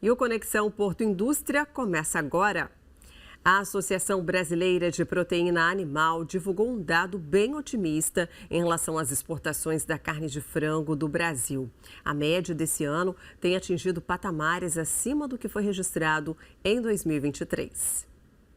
E o Conexão Porto Indústria começa agora. A Associação Brasileira de Proteína Animal divulgou um dado bem otimista em relação às exportações da carne de frango do Brasil. A média desse ano tem atingido patamares acima do que foi registrado em 2023.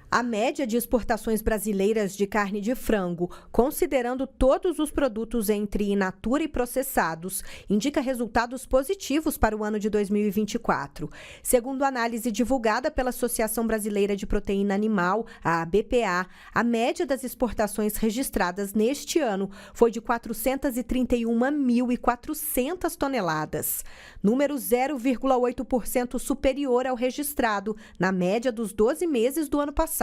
A média de exportações brasileiras de carne de frango, considerando todos os produtos entre in natura e processados, indica resultados positivos para o ano de 2024. Segundo a análise divulgada pela Associação Brasileira de Proteína Animal, a ABPA, a média das exportações registradas neste ano foi de 431.400 toneladas, número 0,8% superior ao registrado na média dos 12 meses do ano passado.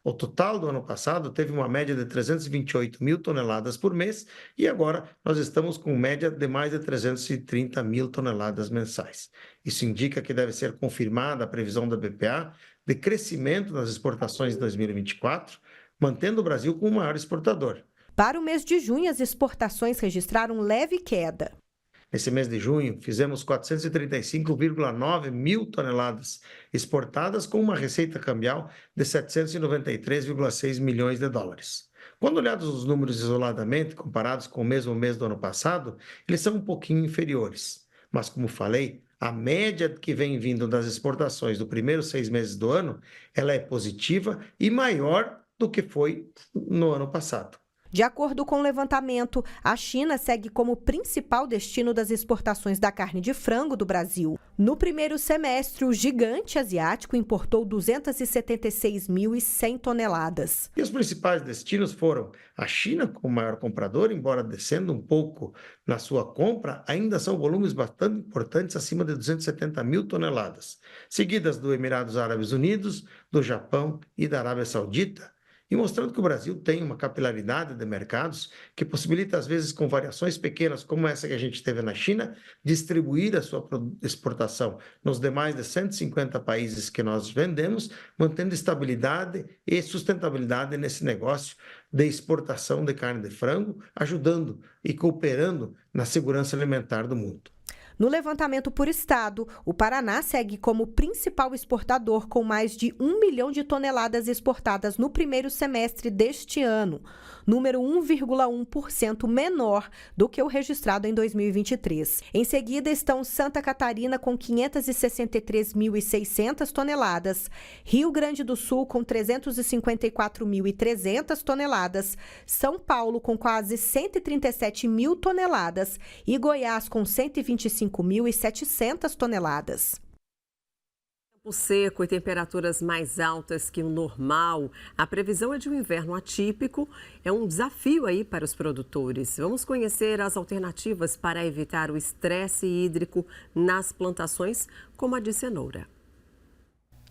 O total do ano passado teve uma média de 328 mil toneladas por mês e agora nós estamos com média de mais de 330 mil toneladas mensais. Isso indica que deve ser confirmada a previsão da BPA de crescimento nas exportações de 2024, mantendo o Brasil como o maior exportador. Para o mês de junho, as exportações registraram leve queda. Nesse mês de junho, fizemos 435,9 mil toneladas exportadas com uma receita cambial de 793,6 milhões de dólares. Quando olhados os números isoladamente, comparados com o mesmo mês do ano passado, eles são um pouquinho inferiores. Mas, como falei, a média que vem vindo das exportações do primeiro 6 meses do ano, ela é positiva e maior do que foi no ano passado. De acordo com o levantamento, a China segue como principal destino das exportações da carne de frango do Brasil. No primeiro semestre, o gigante asiático importou 276.100 toneladas. E os principais destinos foram a China, como maior comprador, embora descendo um pouco na sua compra, ainda são volumes bastante importantes, acima de 270 mil toneladas, seguidas do Emirados Árabes Unidos, do Japão e da Arábia Saudita, e mostrando que o Brasil tem uma capilaridade de mercados que possibilita, às vezes, com variações pequenas, como essa que a gente teve na China, distribuir a sua exportação nos demais de 150 países que nós vendemos, mantendo estabilidade e sustentabilidade nesse negócio de exportação de carne de frango, ajudando e cooperando na segurança alimentar do mundo. No levantamento por estado, o Paraná segue como principal exportador com mais de 1 milhão de toneladas exportadas no primeiro semestre deste ano, número 1,1% menor do que o registrado em 2023. Em seguida estão Santa Catarina com 563.600 toneladas, Rio Grande do Sul com 354.300 toneladas, São Paulo com quase 137 mil toneladas e Goiás com 125.700 toneladas. Tempo seco e temperaturas mais altas que o normal, a previsão é de um inverno atípico, é um desafio aí para os produtores. Vamos conhecer as alternativas para evitar o estresse hídrico nas plantações, como a de cenoura.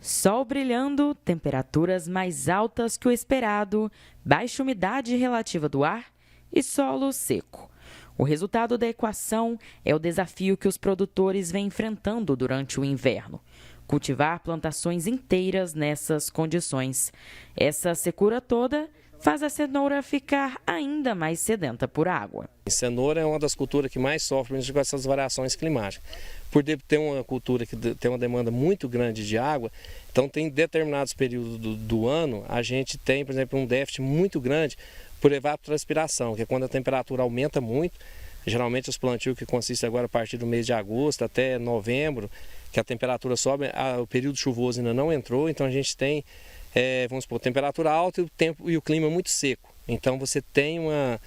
Sol brilhando, temperaturas mais altas que o esperado, baixa umidade relativa do ar e solo seco. O resultado da equação é o desafio que os produtores vêm enfrentando durante o inverno. Cultivar plantações inteiras nessas condições. Essa secura toda faz a cenoura ficar ainda mais sedenta por água. A cenoura é uma das culturas que mais sofre com essas variações climáticas. Por ter uma cultura que tem uma demanda muito grande de água, então tem determinados períodos do ano, a gente tem, por exemplo, um déficit muito grande por evapotranspiração, que é quando a temperatura aumenta muito. Geralmente os plantios que consistem agora a partir do mês de agosto até novembro, que a temperatura sobe, o período chuvoso ainda não entrou, então a gente tem, vamos supor, temperatura alta e o tempo e o clima muito seco. Então você tem uma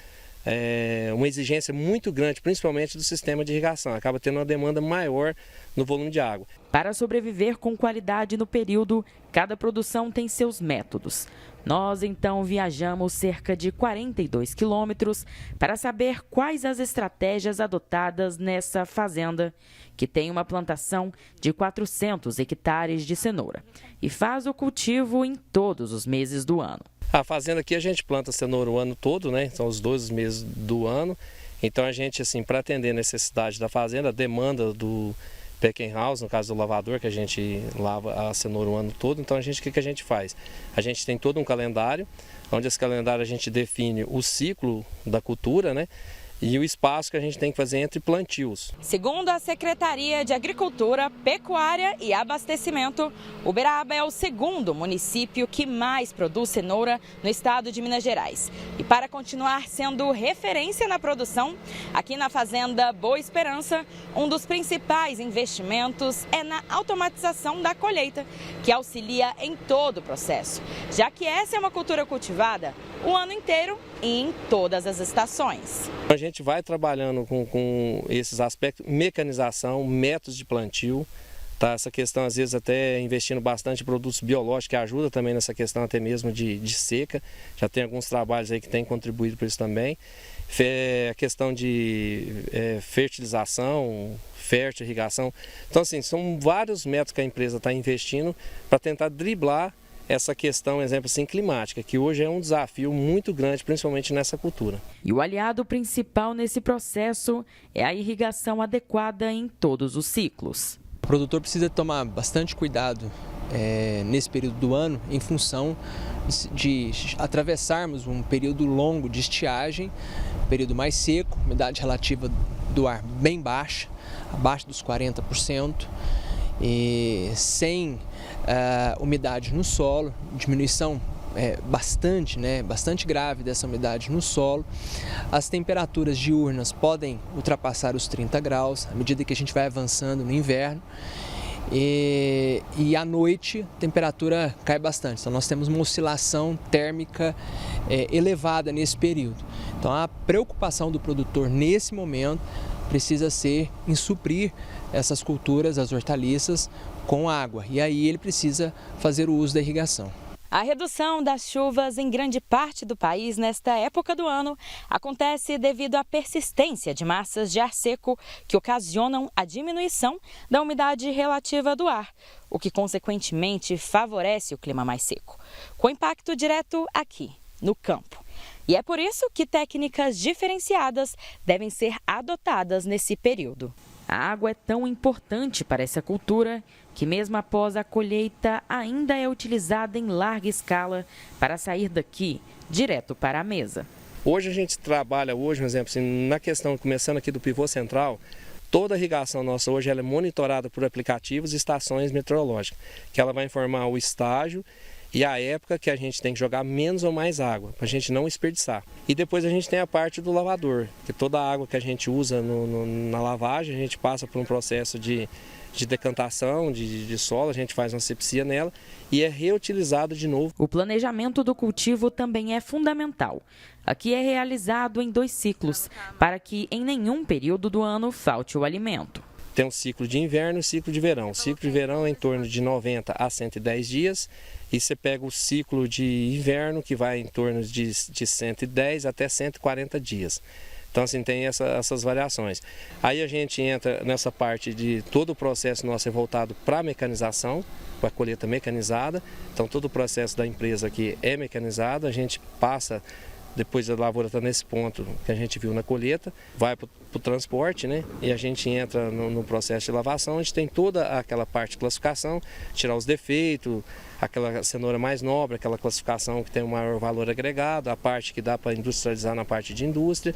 exigência muito grande, principalmente do sistema de irrigação, acaba tendo uma demanda maior no volume de água. Para sobreviver com qualidade no período, cada produção tem seus métodos. Nós, então, viajamos cerca de 42 quilômetros para saber quais as estratégias adotadas nessa fazenda, que tem uma plantação de 400 hectares de cenoura e faz o cultivo em todos os meses do ano. A fazenda aqui a gente planta cenoura o ano todo, né? São os 12 meses do ano. Então a gente, assim, para atender a necessidade da fazenda, a demanda do packing house, no caso do lavador, que a gente lava a cenoura o ano todo, então o que a gente faz? A gente tem todo um calendário, onde esse calendário a gente define o ciclo da cultura, né? e o espaço que a gente tem que fazer entre plantios. Segundo a Secretaria de Agricultura, Pecuária e Abastecimento, Uberaba é o segundo município que mais produz cenoura no estado de Minas Gerais. E para continuar sendo referência na produção, aqui na Fazenda Boa Esperança, um dos principais investimentos é na automatização da colheita, que auxilia em todo o processo, já que essa é uma cultura cultivada o ano inteiro e em todas as estações. A gente vai trabalhando com esses aspectos, mecanização, métodos de plantio, tá? Essa questão às vezes até investindo bastante em produtos biológicos, que ajuda também nessa questão até mesmo de seca, já tem alguns trabalhos aí que têm contribuído para isso também. A questão de fertilização, irrigação, então assim, são vários métodos que a empresa está investindo para tentar driblar essa questão, exemplo assim, climática, que hoje é um desafio muito grande, principalmente nessa cultura. E o aliado principal nesse processo é a irrigação adequada em todos os ciclos. O produtor precisa tomar bastante cuidado nesse período do ano, em função de atravessarmos um período longo de estiagem, período mais seco, umidade relativa do ar bem baixa, abaixo dos 40%, e sem umidade no solo, diminuição bastante grave dessa umidade no solo. As temperaturas diurnas podem ultrapassar os 30 graus à medida que a gente vai avançando no inverno. E à noite a temperatura cai bastante, então nós temos uma oscilação térmica elevada nesse período. Então a preocupação do produtor nesse momento precisa ser em suprir essas culturas, as hortaliças, com água, e aí ele precisa fazer o uso da irrigação. A redução das chuvas em grande parte do país nesta época do ano acontece devido à persistência de massas de ar seco que ocasionam a diminuição da umidade relativa do ar, o que consequentemente favorece o clima mais seco, com impacto direto aqui, no campo. E é por isso que técnicas diferenciadas devem ser adotadas nesse período. A água é tão importante para essa cultura que mesmo após a colheita ainda é utilizada em larga escala para sair daqui direto para a mesa. Hoje a gente trabalha, por exemplo, assim, na questão, começando aqui do pivô central, toda a irrigação nossa hoje ela é monitorada por aplicativos e estações meteorológicas, que ela vai informar o estágio e a época que a gente tem que jogar menos ou mais água, para a gente não desperdiçar. E depois a gente tem a parte do lavador, que toda a água que a gente usa na lavagem, a gente passa por um processo de decantação, de solo, a gente faz uma asepsia nela e é reutilizado de novo. O planejamento do cultivo também é fundamental. Aqui é realizado em 2 ciclos, para que em nenhum período do ano falte o alimento. Tem um ciclo de inverno e um ciclo de verão. O ciclo de verão é em torno de 90 a 110 dias e você pega o ciclo de inverno que vai em torno de 110 até 140 dias. Então, assim, tem essas variações. Aí a gente entra nessa parte de todo o processo nosso é voltado para a mecanização, para a colheita mecanizada. Então, todo o processo da empresa aqui é mecanizado, a gente passa, depois a lavoura está nesse ponto que a gente viu na colheita, vai para o transporte, né? E a gente entra no processo de lavação, a gente tem toda aquela parte de classificação, tirar os defeitos, aquela cenoura mais nobre, aquela classificação que tem um maior valor agregado, a parte que dá para industrializar na parte de indústria.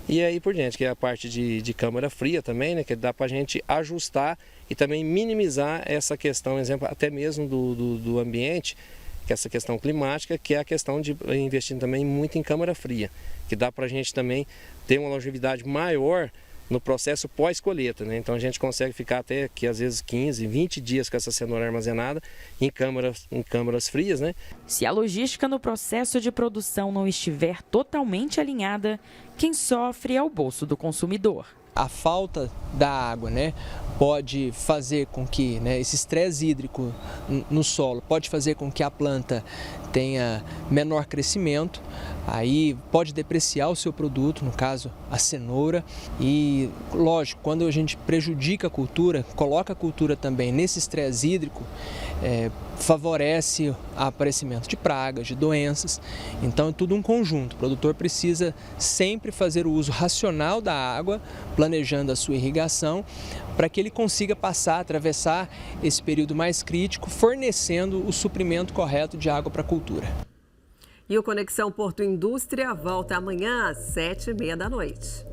E aí por diante, que é a parte de câmara fria também, né, que dá para a gente ajustar e também minimizar essa questão, exemplo, até mesmo do ambiente, que é essa questão climática, que é a questão de investir também muito em câmara fria, que dá para a gente também ter uma longevidade maior no processo pós-colheita, né? Então a gente consegue ficar até aqui, às vezes 15, 20 dias com essa cenoura armazenada em câmaras frias, né? Se a logística no processo de produção não estiver totalmente alinhada, quem sofre é o bolso do consumidor. A falta da água, né, pode fazer com que, esse estresse hídrico no solo pode fazer com que a planta tenha menor crescimento, aí pode depreciar o seu produto, no caso a cenoura, e lógico, quando a gente prejudica a cultura, coloca a cultura também nesse estresse hídrico, favorece o aparecimento de pragas, de doenças, então é tudo um conjunto. O produtor precisa sempre fazer o uso racional da água, planejando a sua irrigação, para que ele consiga atravessar esse período mais crítico, fornecendo o suprimento correto de água para a cultura. E o Conexão Porto Indústria volta amanhã às 7h30 da noite.